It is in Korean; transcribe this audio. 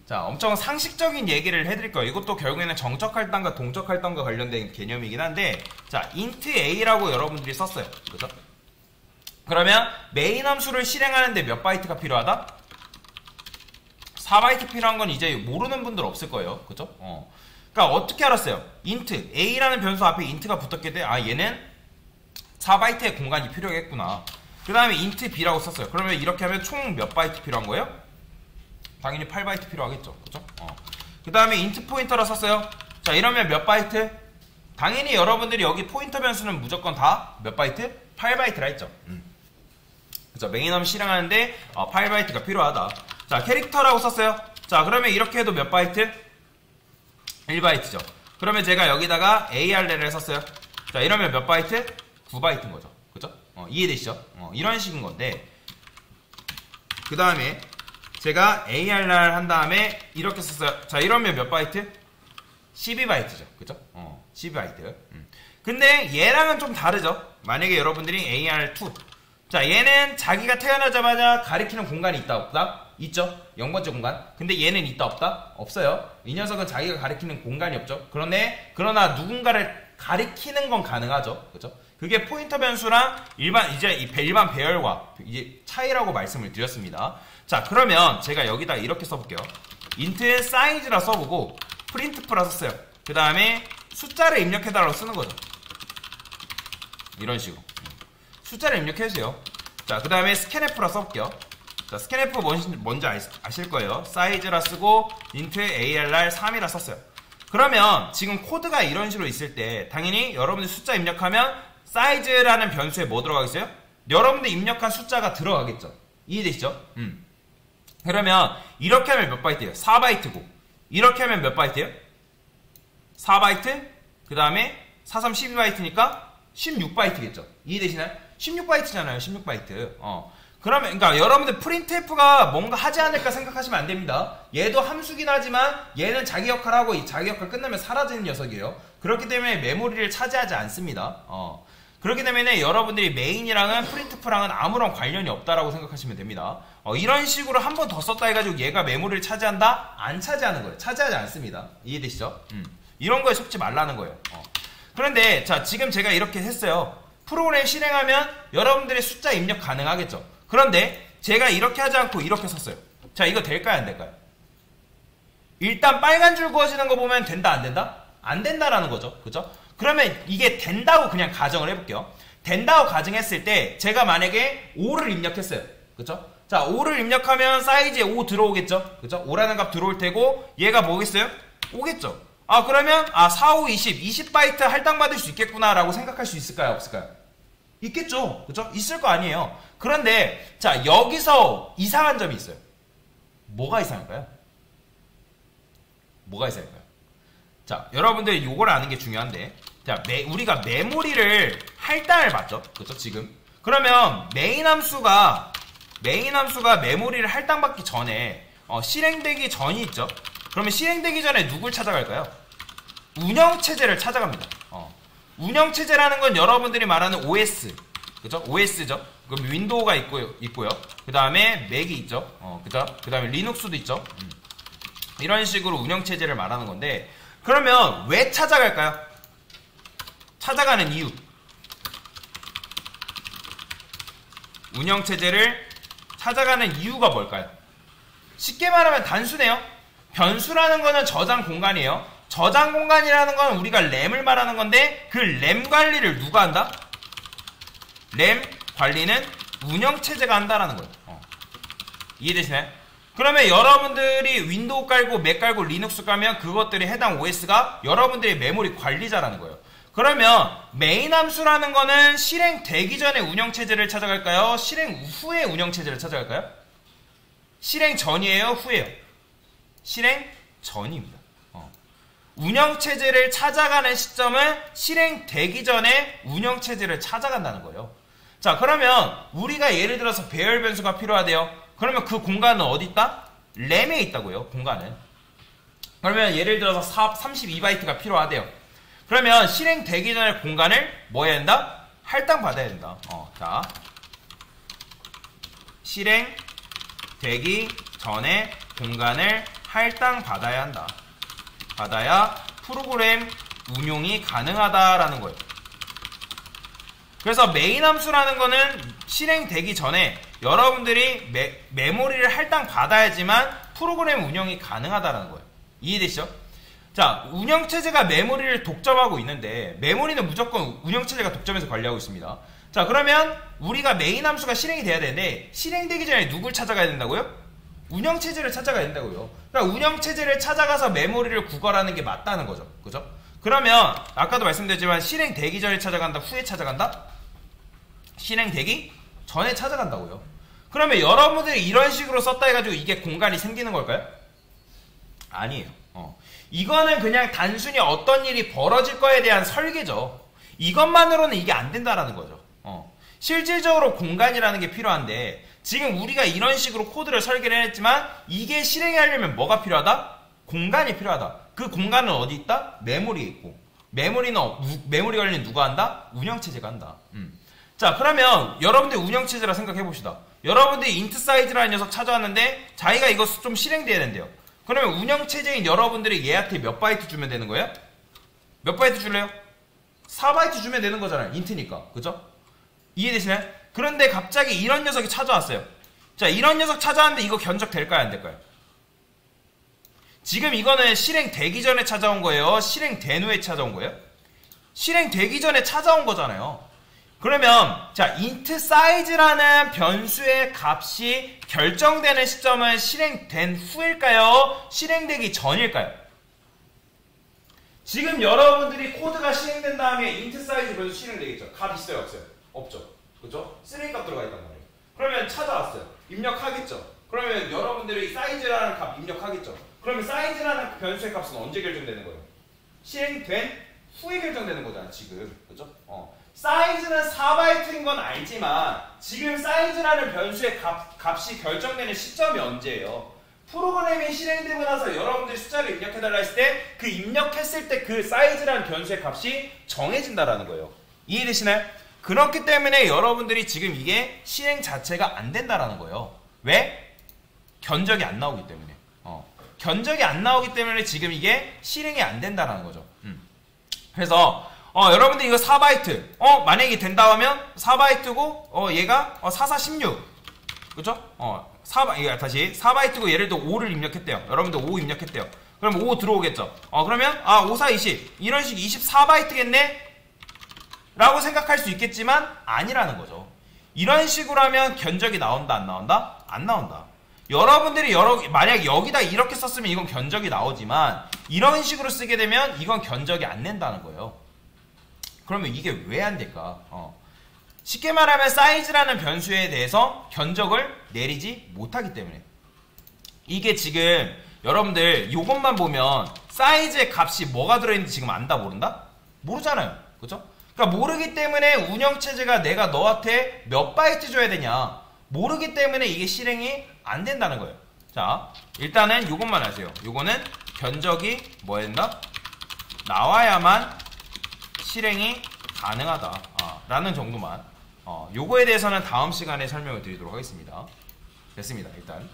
자, 엄청 상식적인 얘기를 해드릴 거예요. 이것도 결국에는 정적 할당과 동적 할당과 관련된 개념이긴 한데, 자, int a라고 여러분들이 썼어요. 그죠? 그러면 메인 함수를 실행하는데 몇 바이트가 필요하다? 4바이트 필요한 건 이제 모르는 분들 없을 거예요. 그죠? 그러니까 어떻게 알았어요? int a라는 변수 앞에 int가 붙었기 때문에 아, 얘는 4바이트의 공간이 필요하겠구나. 그 다음에 int b라고 썼어요. 그러면 이렇게 하면 총 몇 바이트 필요한 거예요? 당연히 8바이트 필요하겠죠. 그죠? 그 다음에 int 포인터라 썼어요. 자, 이러면 몇 바이트? 당연히 여러분들이 여기 포인터 변수는 무조건 다 몇 바이트? 8바이트라 했죠. 그죠? 메인 함수 실행하는데 8바이트가 필요하다. 자, 캐릭터라고 썼어요. 자, 그러면 이렇게 해도 몇 바이트? 1바이트죠. 그러면 제가 여기다가 ARL을 썼어요. 자, 이러면 몇 바이트? 9바이트인 거죠. 그죠? 이해되시죠? 이런 식인 건데, 그 다음에 제가 ARR 한 다음에 이렇게 썼어요. 자, 이러면 몇 바이트? 12바이트죠. 그죠? 12바이트. 근데 얘랑은 좀 다르죠. 만약에 여러분들이 AR2. 자, 얘는 자기가 태어나자마자 가리키는 공간이 있다 없다? 있죠. 0번째 공간. 근데 얘는 있다 없다? 없어요. 이 녀석은 자기가 가리키는 공간이 없죠. 그러나 누군가를 가리키는 건 가능하죠. 그죠? 그게 포인터 변수랑 일반 배열과 이제 차이라고 말씀을 드렸습니다. 자, 그러면 제가 여기다 이렇게 써볼게요. int size라 써보고 printf라 썼어요. 그 다음에 숫자를 입력해달라고 쓰는 거죠. 이런 식으로 숫자를 입력해주세요. 자, 그 다음에 scanf라 써볼게요. 자, scanf 뭔지 아실 거예요. size라 쓰고 int arr 3이라 썼어요. 그러면 지금 코드가 이런 식으로 있을 때 당연히 여러분들 숫자 입력하면 size라는 변수에 뭐 들어가겠어요? 여러분들 입력한 숫자가 들어가겠죠. 이해되시죠? 그러면 이렇게 하면 몇 바이트예요? 4바이트고 이렇게 하면 몇 바이트예요? 4바이트 그 다음에 4, 3, 12바이트니까 16바이트겠죠. 이해되시나요? 16바이트잖아요. 16바이트. 그러면 그러니까 여러분들 printf가 뭔가 하지 않을까 생각하시면 안 됩니다. 얘도 함수긴 하지만 얘는 자기 역할하고 자기 역할 끝나면 사라지는 녀석이에요. 그렇기 때문에 메모리를 차지하지 않습니다. 그렇기 때문에 여러분들이 메인이랑은 printf랑은 아무런 관련이 없다라고 생각하시면 됩니다. 이런 식으로 한 번 더 썼다 해가지고 얘가 메모리를 차지한다? 안 차지하는 거예요. 차지하지 않습니다. 이해되시죠? 이런 거에 속지 말라는 거예요. 그런데 자, 지금 제가 이렇게 했어요. 프로그램 실행하면 여러분들의 숫자 입력 가능하겠죠. 그런데 제가 이렇게 하지 않고 이렇게 썼어요. 자, 이거 될까요? 안 될까요? 일단 빨간 줄 그어지는 거 보면 된다 안 된다? 안 된다라는 거죠. 그죠? 그러면 이게 된다고 그냥 가정을 해볼게요. 된다고 가정했을 때 제가 만약에 5를 입력했어요. 그죠? 자, 5를 입력하면 사이즈에 5 들어오겠죠? 그죠? 5라는 값 들어올 테고 얘가 뭐겠어요? 오겠죠? 그러면 4, 5, 20바이트 할당받을 수 있겠구나 라고 생각할 수 있을까요? 없을까요? 있겠죠? 그죠? 있을 거 아니에요. 그런데 자, 여기서 이상한 점이 있어요. 뭐가 이상할까요? 뭐가 이상할까요? 자, 여러분들 요걸 아는 게 중요한데, 자, 우리가 메모리를 할당을 받죠. 그죠? 지금. 그러면 메인 함수가 메모리를 할당받기 전에 실행되기 전이 있죠. 그러면 실행되기 전에 누굴 찾아갈까요? 운영체제를 찾아갑니다. 운영체제라는 건 여러분들이 말하는 OS, 그죠? OS죠. 그럼 윈도우가 있고요. 그 다음에 맥이 있죠. 그죠? 그 다음에 리눅스도 있죠. 이런 식으로 운영체제를 말하는 건데, 그러면 왜 찾아갈까요? 찾아가는 이유. 운영체제를 찾아가는 이유가 뭘까요? 쉽게 말하면 단순해요. 변수라는 거는 저장 공간이에요. 저장 공간이라는 건 우리가 램을 말하는 건데, 그 램 관리를 누가 한다? 램 관리는 운영체제가 한다라는 거예요. 이해되시나요? 그러면 여러분들이 윈도우 깔고 맥 깔고 리눅스 깔면 그것들이 해당 OS가 여러분들의 메모리 관리자라는 거예요. 그러면 메인 함수라는 거는 실행되기 전에 운영체제를 찾아갈까요? 실행 후에 운영체제를 찾아갈까요? 실행 전이에요? 후에요? 실행 전입니다. 운영체제를 찾아가는 시점은 실행되기 전에 운영체제를 찾아간다는 거예요. 자, 그러면 우리가 예를 들어서 배열 변수가 필요하대요. 그러면 그 공간은 어디 있다? 램에 있다고요. 공간은. 그러면 예를 들어서 32바이트가 필요하대요. 그러면 실행되기 전에 공간을 뭐 해야 된다? 할당받아야 된다. 자, 실행되기 전에 공간을 할당 받아야 한다. 받아야 프로그램 운용이 가능하다라는 거예요. 그래서 메인 함수라는 거는 실행되기 전에 여러분들이 메모리를 할당 받아야지만 프로그램 운영이 가능하다라는 거예요. 이해되시죠? 자, 운영체제가 메모리를 독점하고 있는데 메모리는 무조건 운영체제가 독점해서 관리하고 있습니다. 자, 그러면 우리가 메인 함수가 실행이 돼야 되는데 실행되기 전에 누굴 찾아가야 된다고요? 운영체제를 찾아가야 된다고요. 그러니까 운영체제를 찾아가서 메모리를 구걸하는 게 맞다는 거죠. 그죠? 그러면 아까도 말씀드렸지만 실행되기 전에 찾아간다, 후에 찾아간다? 실행되기 전에 찾아간다고요. 그러면 여러분들이 이런 식으로 썼다 해가지고 이게 공간이 생기는 걸까요? 아니에요. 이거는 그냥 단순히 어떤 일이 벌어질 거에 대한 설계죠. 이것만으로는 이게 안 된다라는 거죠. 실질적으로 공간이라는 게 필요한데 지금 우리가 이런 식으로 코드를 설계를 했지만 이게 실행하려면 뭐가 필요하다? 공간이 필요하다. 그 공간은 어디 있다? 메모리에 있고 메모리 관리는 누가 한다? 운영체제가 한다. 자, 그러면 여러분들 운영체제라 생각해 봅시다. 여러분들이 인트 사이즈라는 녀석 찾아왔는데 자기가 이거 좀 실행돼야 된대요. 그러면 운영체제인 여러분들이 얘한테 몇 바이트 주면 되는 거예요? 몇 바이트 줄래요? 4바이트 주면 되는 거잖아요. 인트니까. 그죠? 이해되시나요? 그런데 갑자기 이런 녀석이 찾아왔어요. 자, 이런 녀석 찾아왔는데 이거 견적될까요? 안 될까요? 지금 이거는 실행되기 전에 찾아온 거예요? 실행된 후에 찾아온 거예요? 실행되기 전에 찾아온 거잖아요. 그러면 자, int size라는 변수의 값이 결정되는 시점은 실행된 후일까요? 실행되기 전일까요? 지금 여러분들이 코드가 실행된 다음에 int size 변수 실행되겠죠? 값 있어요? 없어요? 없죠. 그죠? 쓰레기 값 들어가 있단 말이에요. 그러면 찾아왔어요. 입력하겠죠? 그러면 여러분들이 사이즈라는 값 입력하겠죠? 그러면 사이즈라는 변수의 값은 언제 결정되는 거예요? 실행된 후에 결정되는 거잖아, 지금. 그죠? 사이즈는 4바이트인 건 알지만 지금 사이즈라는 변수의 값이 결정되는 시점이 언제예요? 프로그램이 실행되고 나서 여러분들이 숫자를 입력해달라 했을 때 그 입력했을 때 그 사이즈라는 변수의 값이 정해진다라는 거예요. 이해되시나요? 그렇기 때문에 여러분들이 지금 이게 실행 자체가 안 된다라는 거예요. 왜? 견적이 안 나오기 때문에. 견적이 안 나오기 때문에 지금 이게 실행이 안 된다라는 거죠. 그래서 여러분들 이거 4바이트 만약에 된다 하면 4바이트고 얘가 4416 그쵸? 다시 4바이트고 얘를 또 5를 입력했대요. 여러분들 5 입력했대요. 그럼 5 들어오겠죠. 그러면 5420 이런 식 24바이트겠네? 라고 생각할 수 있겠지만 아니라는 거죠. 이런 식으로 하면 견적이 나온다 안 나온다? 안 나온다. 여러분들이 만약 여기다 이렇게 썼으면 이건 견적이 나오지만 이런 식으로 쓰게 되면 이건 견적이 안 낸다는 거예요. 그러면 이게 왜 안 될까? 쉽게 말하면 사이즈라는 변수에 대해서 견적을 내리지 못하기 때문에. 이게 지금 여러분들 이것만 보면 사이즈의 값이 뭐가 들어있는지 지금 안다 모른다? 모르잖아요. 그죠? 그러니까 모르기 때문에 운영체제가 내가 너한테 몇 바이트 줘야 되냐 모르기 때문에 이게 실행이 안 된다는 거예요. 자, 일단은 이것만 아세요. 이거는 견적이 뭐 된다? 나와야만 실행이 가능하다 라는 정도만 요거에 대해서는 다음 시간에 설명을 드리도록 하겠습니다. 됐습니다. 일단